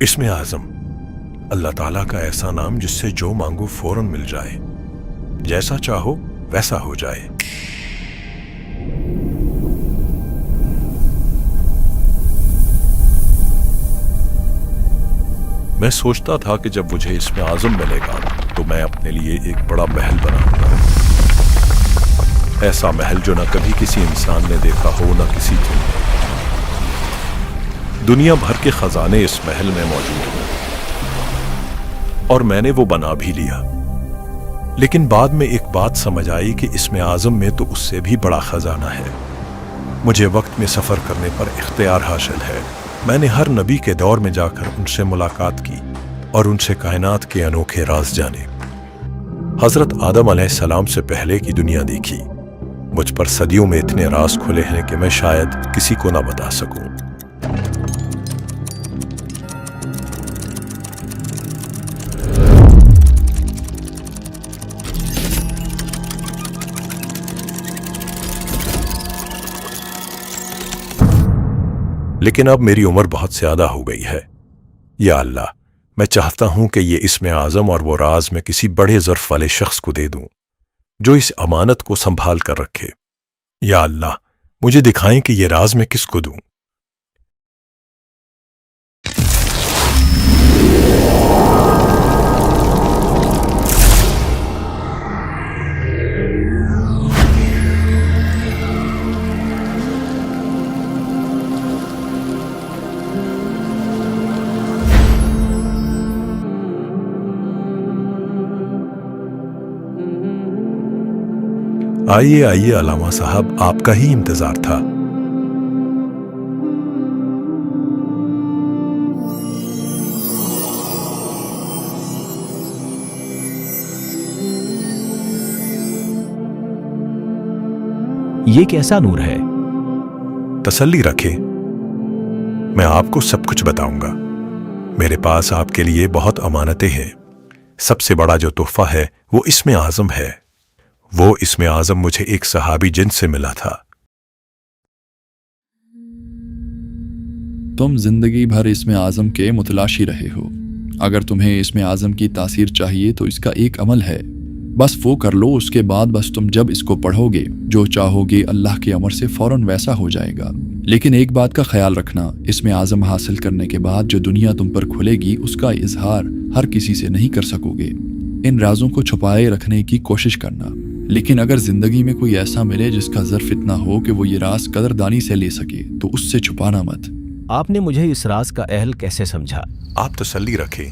اسم اعظم اللہ تعالیٰ کا ایسا نام جس سے جو مانگو فوراً مل جائے، جیسا چاہو ویسا ہو جائے۔ میں سوچتا تھا کہ جب مجھے اسم اعظم ملے گا تو میں اپنے لیے ایک بڑا محل بناؤں گا، ایسا محل جو نہ کبھی کسی انسان نے دیکھا ہو، نہ کسی جن نے۔ دنیا بھر کے خزانے اس محل میں موجود ہیں اور میں نے وہ بنا بھی لیا، لیکن بعد میں ایک بات سمجھ آئی کہ اسم اعظم میں تو اس سے بھی بڑا خزانہ ہے۔ مجھے وقت میں سفر کرنے پر اختیار حاصل ہے۔ میں نے ہر نبی کے دور میں جا کر ان سے ملاقات کی اور ان سے کائنات کے انوکھے راز جانے۔ حضرت آدم علیہ السلام سے پہلے کی دنیا دیکھی۔ مجھ پر صدیوں میں اتنے راز کھلے ہیں کہ میں شاید کسی کو نہ بتا سکوں۔ لیکن اب میری عمر بہت زیادہ ہو گئی ہے۔ یا اللہ، میں چاہتا ہوں کہ یہ اسم اعظم اور وہ راز میں کسی بڑے ظرف والے شخص کو دے دوں جو اس امانت کو سنبھال کر رکھے۔ یا اللہ، مجھے دکھائیں کہ یہ راز میں کس کو دوں۔ آئیے آئیے علامہ صاحب، آپ کا ہی انتظار تھا۔ یہ کیسا نور ہے؟ تسلی رکھے، میں آپ کو سب کچھ بتاؤں گا۔ میرے پاس آپ کے لیے بہت امانتیں ہیں۔ سب سے بڑا جو تحفہ ہے وہ اسم اعظم ہے۔ وہ اسم اعظم مجھے ایک صحابی جن سے ملا تھا۔ تم زندگی بھر اسم اعظم کے متلاشی رہے ہو۔ اگر تمہیں اسم اعظم کی تاثیر چاہیے تو اس کا ایک عمل ہے، بس وہ کر لو۔ اس کے بعد بس تم جب اس کو پڑھو گے، جو چاہو گے اللہ کے امر سے فوراً ویسا ہو جائے گا۔ لیکن ایک بات کا خیال رکھنا، اسم اعظم حاصل کرنے کے بعد جو دنیا تم پر کھلے گی اس کا اظہار ہر کسی سے نہیں کر سکو گے۔ ان رازوں کو چھپائے رکھنے کی کوشش کرنا۔ لیکن اگر زندگی میں کوئی ایسا ملے جس کا ظرف اتنا ہو کہ وہ یہ راز قدردانی سے لے سکے تو اس سے چھپانا مت۔ آپ نے مجھے اس راز کا اہل کیسے سمجھا؟ آپ تسلی رکھیں،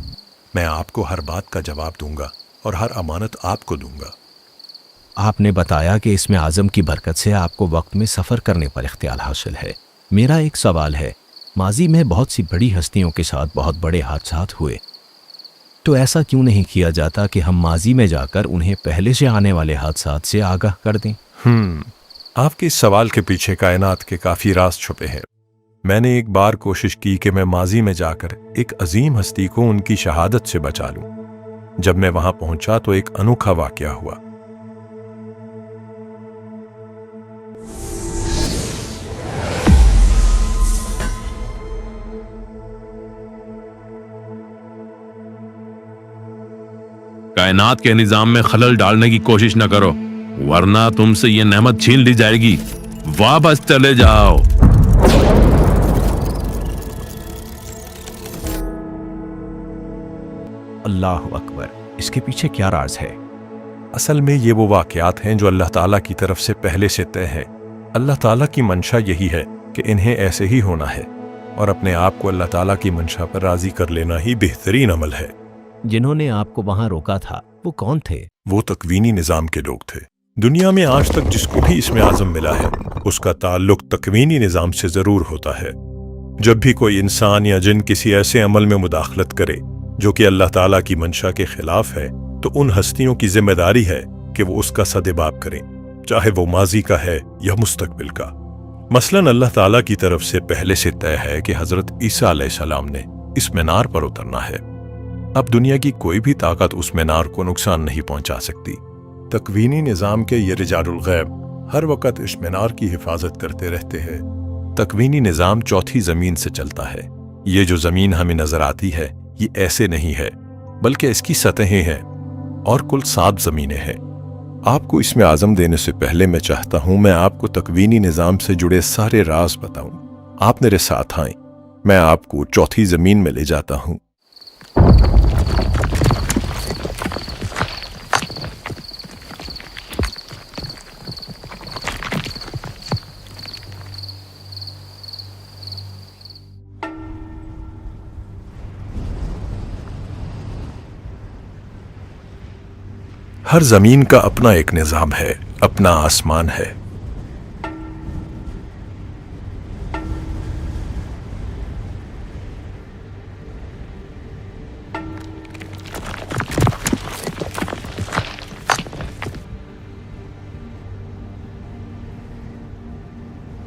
میں آپ کو ہر بات کا جواب دوں گا اور ہر امانت آپ کو دوں گا۔ آپ نے بتایا کہ اسم اعظم کی برکت سے آپ کو وقت میں سفر کرنے پر اختیار حاصل ہے۔ میرا ایک سوال ہے، ماضی میں بہت سی بڑی ہستیوں کے ساتھ بہت بڑے حادثات ہوئے، تو ایسا کیوں نہیں کیا جاتا کہ ہم ماضی میں جا کر انہیں پہلے سے آنے والے حادثات سے آگاہ کر دیں؟ آپ کے اس سوال کے پیچھے کائنات کے کافی راز چھپے ہیں۔ میں نے ایک بار کوشش کی کہ میں ماضی میں جا کر ایک عظیم ہستی کو ان کی شہادت سے بچا لوں۔ جب میں وہاں پہنچا تو ایک انوکھا واقعہ ہوا۔ کائنات کے نظام میں خلل ڈالنے کی کوشش نہ کرو، ورنہ تم سے یہ نعمت چھین لی جائے گی۔ واپس چلے جاؤ۔ اللہ اکبر، اس کے پیچھے کیا راز ہے؟ اصل میں یہ وہ واقعات ہیں جو اللہ تعالیٰ کی طرف سے پہلے سے طے ہے۔ اللہ تعالیٰ کی منشا یہی ہے کہ انہیں ایسے ہی ہونا ہے، اور اپنے آپ کو اللہ تعالیٰ کی منشا پر راضی کر لینا ہی بہترین عمل ہے۔ جنہوں نے آپ کو وہاں روکا تھا وہ کون تھے؟ وہ تکوینی نظام کے لوگ تھے۔ دنیا میں آج تک جس کو بھی اسم اعظم ملا ہے اس کا تعلق تکوینی نظام سے ضرور ہوتا ہے۔ جب بھی کوئی انسان یا جن کسی ایسے عمل میں مداخلت کرے جو کہ اللہ تعالیٰ کی منشا کے خلاف ہے، تو ان ہستیوں کی ذمہ داری ہے کہ وہ اس کا سدباب کریں، چاہے وہ ماضی کا ہے یا مستقبل کا۔ مثلاً اللہ تعالیٰ کی طرف سے پہلے سے طے ہے کہ حضرت عیسیٰ علیہ السلام نے اس مینار پر اترنا ہے۔ اب دنیا کی کوئی بھی طاقت اس مینار کو نقصان نہیں پہنچا سکتی۔ تکوینی نظام کے یہ رجال الغیب ہر وقت اس مینار کی حفاظت کرتے رہتے ہیں۔ تکوینی نظام چوتھی زمین سے چلتا ہے، ये जो जमीन हमें नजर आती है ये ऐसे नहीं है, बल्कि इसकी सतहें हैं और कुल 7 जमीनें हैं। आपको इसमें आज़म देने से पहले मैं चाहता हूं मैं आपको तकवीनी निज़ाम से जुड़े सारे राज बताऊं। आप मेरे साथ आएं, मैं आपको चौथी जमीन में ले जाता हूं। हर जमीन का अपना एक निजाम है, अपना आसमान है।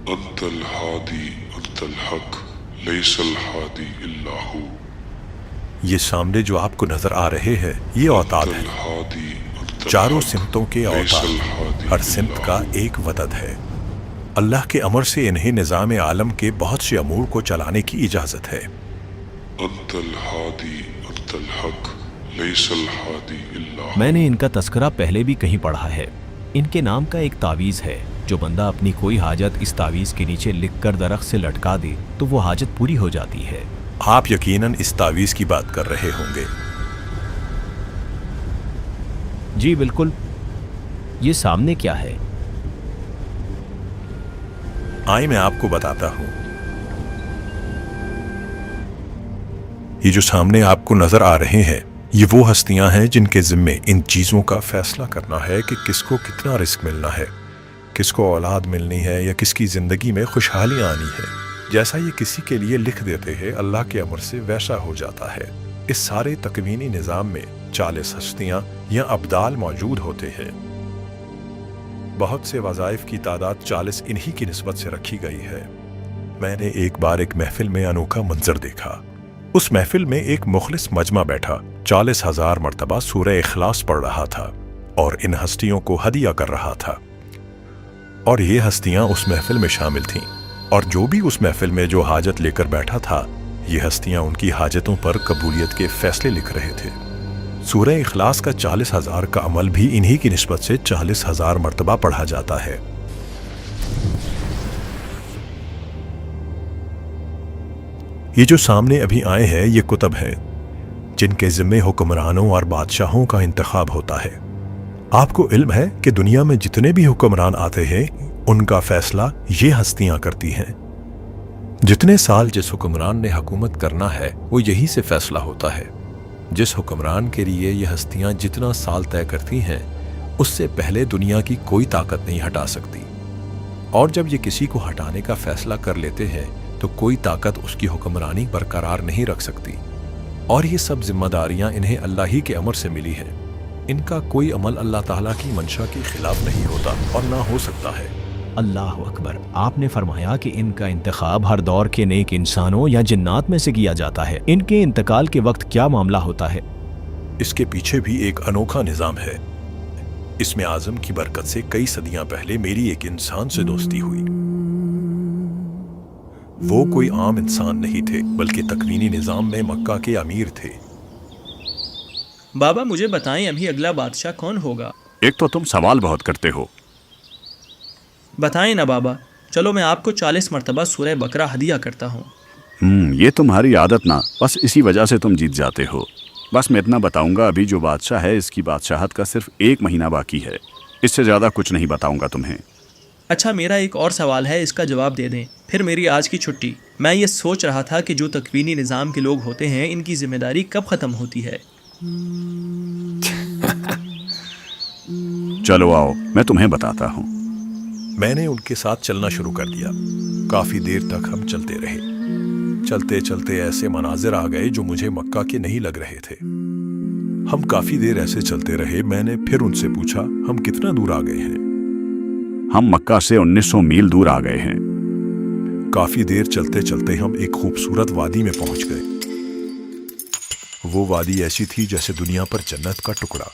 अंतल हादी अंतल हक लैसल हादी इल्ला हू। ये सामने जो आपको नजर आ रहे हैं ये औताद है, हादी चारों सिमतों के औताद। हर सिमत का एक वदद है। अल्लाह के अमर से इन्हें निज़ाम आलम के बहुत से अमूर को चलाने की इजाज़त है। अंतल हादी अंतल हक लैसल हादी इल्ला हू। मैंने इनका तस्करा पहले भी कहीं पढ़ा है। इनके नाम का एक तावीज़ है, जो बंदा अपनी कोई हाजत इस तावीज़ के नीचे लिखकर दरख्त से लटका दे तो वो हाजत पूरी हो जाती है। आप यकीनन इस तावीज़ की बात कर रहे होंगे। जी बिल्कुल। ये सामने क्या है? आइए मैं आपको बताता हूं। ये जो सामने आपको नजर आ रहे हैं ये वो हस्तियां हैं जिनके जिम्मे इन चीजों का फैसला करना है कि किसको कितना रिस्क मिलना है, किसको औलाद मिलनी है या किसकी जिंदगी में खुशहाली आनी है। जैसा ये किसी के लिए लिख देते हैं अल्लाह के अमर से वैसा हो जाता है। इस सारे तकवीनी निज़ाम में 40 हस्तियां या अब्दाल मौजूद होते हैं। बहुत से वज़ाइफ की तादाद 40 इन्हीं की निस्बत से रखी गई है। मैंने एक बार एक महफिल में अनोखा मंजर देखा। उस महफिल में एक मुखलिस मजमा बैठा 40,000 मरतबा सूरह इखलास पढ़ रहा था और इन हस्तियों को हदिया कर रहा था। और ये हस्तियां उस महफिल में शामिल थीं, और जो भी उस महफिल में जो हाजत लेकर बैठा था ये हस्तियां उनकी हाजतों पर कबूलियत के फैसले लिख रहे थे। सूरह इखलास का 40,000 का अमल भी इन्हीं की निस्बत से 40,000 मरतबा पढ़ा जाता है। ये जो सामने अभी आए हैं ये कुतब हैं जिनके जिम्मे हुक्मरानों और बादशाहों का इंतखाब होता है। आपको इल्म है कि दुनिया में जितने भी हुक्मरान आते हैं उनका फैसला ये हस्तियां करती हैं। जितने साल जिस हुक्मरान ने हुकूमत करना है वो यही से फैसला होता है। जिस हुक्मरान के लिए ये हस्तियां जितना साल तय करती हैं उससे पहले दुनिया की कोई ताकत नहीं हटा सकती, और जब ये किसी को हटाने का फैसला कर लेते हैं तो कोई ताकत उसकी हुक्मरानी बरकरार नहीं रख सकती। और ये सब जिम्मेदारियां इन्हें अल्लाह ही के अमर से मिली हैं। इनका कोई अमल अल्लाह ताला की मंशा के खिलाफ नहीं होता और ना हो सकता है। अल्लाह अकबर। आपने फरमाया कि इनका इंतखाब हर दौर के नेक इंसानों या जिन्नात में से किया जाता है। इनके इंतकाल के वक्त क्या मामला होता है? इसके पीछे भी एक अनोखा निज़ाम है। इसमें आज़म की बरकत से कई सदियां पहले मेरी एक इंसान से दोस्ती हुई। वो कोई आम इंसान नहीं थे बल्कि तकवीनी निज़ाम में मक्का के अमीर थे। बाबा मुझे बताएं अभी अगला बादशाह कौन होगा? एक तो तुम सवाल बहुत करते हो। बताएं ना बाबा। चलो मैं आपको 40 मरतबा सूरह बकरा हदिया करता हूँ। ये तुम्हारी आदत ना, बस इसी वजह से तुम जीत जाते हो। बस मैं इतना बताऊंगा, अभी जो बादशाह है इसकी बादशाहत का सिर्फ 1 महीना बाकी है। इससे ज़्यादा कुछ नहीं बताऊंगा तुम्हें। अच्छा मेरा एक और सवाल है, इसका जवाब दे दें फिर मेरी आज की छुट्टी। मैं ये सोच रहा था कि जो तकवीनी निज़ाम के लोग होते हैं इनकी जिम्मेदारी कब ख़त्म होती है? चलो आओ मैं तुम्हें बताता हूँ। मैंने उनके साथ चलना शुरू कर दिया। काफी देर तक हम चलते रहे। चलते चलते ऐसे मनाजिर आ गए जो मुझे मक्का के नहीं लग रहे थे। हम काफी देर ऐसे चलते रहे। मैंने फिर उनसे पूछा, हम कितना दूर आ गए हैं? हम मक्का से 1900 मील दूर आ गए हैं। काफी देर चलते चलते हम एक खूबसूरत वादी में पहुंच गए। वो वादी ऐसी थी जैसे दुनिया पर जन्नत का टुकड़ा।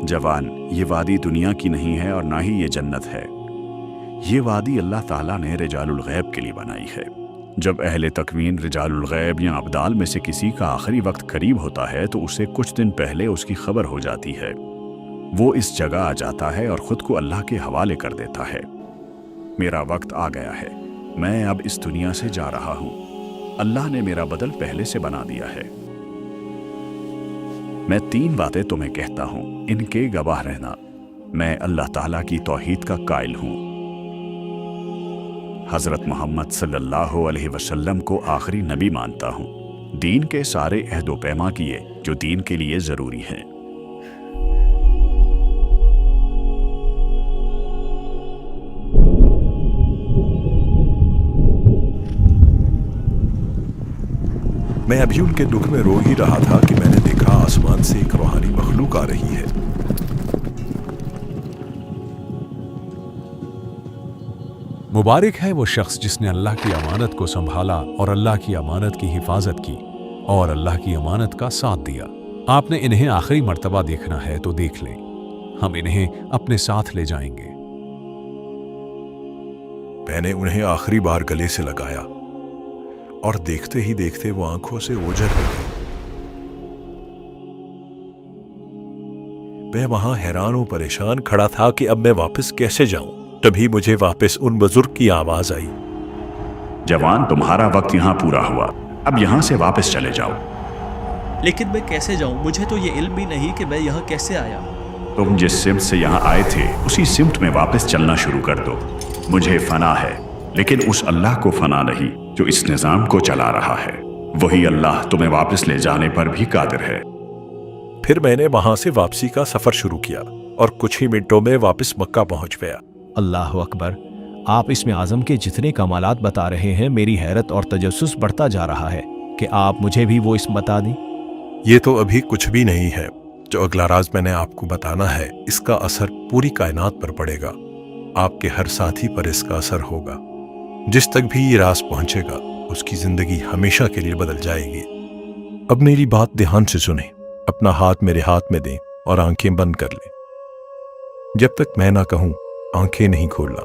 जवान, ये वादी दुनिया की नहीं है और ना ही ये जन्नत है। ये वादी अल्लाह ताला ने रिजालुल गैब के लिए बनाई है। जब अहले तकवीन रिजालुल गैब या अब्दाल में से किसी का आखिरी वक्त करीब होता है तो उसे कुछ दिन पहले उसकी खबर हो जाती है। वो इस जगह आ जाता है और ख़ुद को अल्लाह के हवाले कर देता है। मेरा वक्त आ गया है, मैं अब इस दुनिया से जा रहा हूँ। अल्लाह ने मेरा बदल पहले से बना दिया है। मैं 3 बातें तुम्हें कहता हूँ, इनके गवाह रहना। मैं अल्लाह ताला की तौहीद का कायल हूँ। हज़रत मोहम्मद सल्लल्लाहु अलैहि वसल्लम को आखिरी नबी मानता हूँ। दीन के सारे अहदो पैमा किए जो दीन के लिए ज़रूरी हैं। मैं अभी उनके दुख में रो ही रहा था कि मैंने देखा आसमान से एक रूहानी मखलूक आ रही है। मुबारक है वो शख्स जिसने अल्लाह की अमानत को संभाला और अल्लाह की अमानत की हिफाजत की और अल्लाह की अमानत का साथ दिया। आपने इन्हें आखिरी मर्तबा देखना है तो देख लें, हम इन्हें अपने साथ ले जाएंगे। मैंने उन्हें आखिरी बार गले से लगाया और देखते ही देखते वो आंखों से ओझल हो गई। मैं वहां हैरान और परेशान खड़ा था कि अब मैं वापस कैसे जाऊं। तभी मुझे वापस उन बुजुर्ग की आवाज आई, जवान, तुम्हारा वक्त यहाँ पूरा हुआ, अब यहाँ से वापस चले जाओ। लेकिन मैं कैसे जाऊं? मुझे तो ये इल्म भी नहीं कि मैं यहाँ कैसे आया। तुम जिस सिमत से यहाँ आए थे उसी सिमत में वापस चलना शुरू कर दो। मुझे फना है, लेकिन उस अल्लाह को फना नहीं जो इस निज़ाम को चला रहा है। वही अल्लाह तुम्हें वापस ले जाने पर भी कादिर है। फिर मैंने वहां से वापसी का सफर शुरू किया और कुछ ही मिनटों में वापस मक्का पहुंच गया। अल्लाह अकबर, आप इसमें आज़म के जितने कमालात बता रहे हैं, मेरी हैरत और तजस्सुस बढ़ता जा रहा है कि आप मुझे भी वो इसम बता दें। ये तो अभी कुछ भी नहीं है। जो अगला राज मैंने आपको बताना है, इसका असर पूरी कायनात पर पड़ेगा। आपके हर साथी पर इसका असर होगा। जिस तक भी ये राज पहुंचेगा उसकी जिंदगी हमेशा के लिए बदल जाएगी। अब मेरी बात ध्यान से सुने, अपना हाथ मेरे हाथ में दें और आंखें बंद कर लें। जब तक मैं ना कहूं आंखें नहीं खोलना।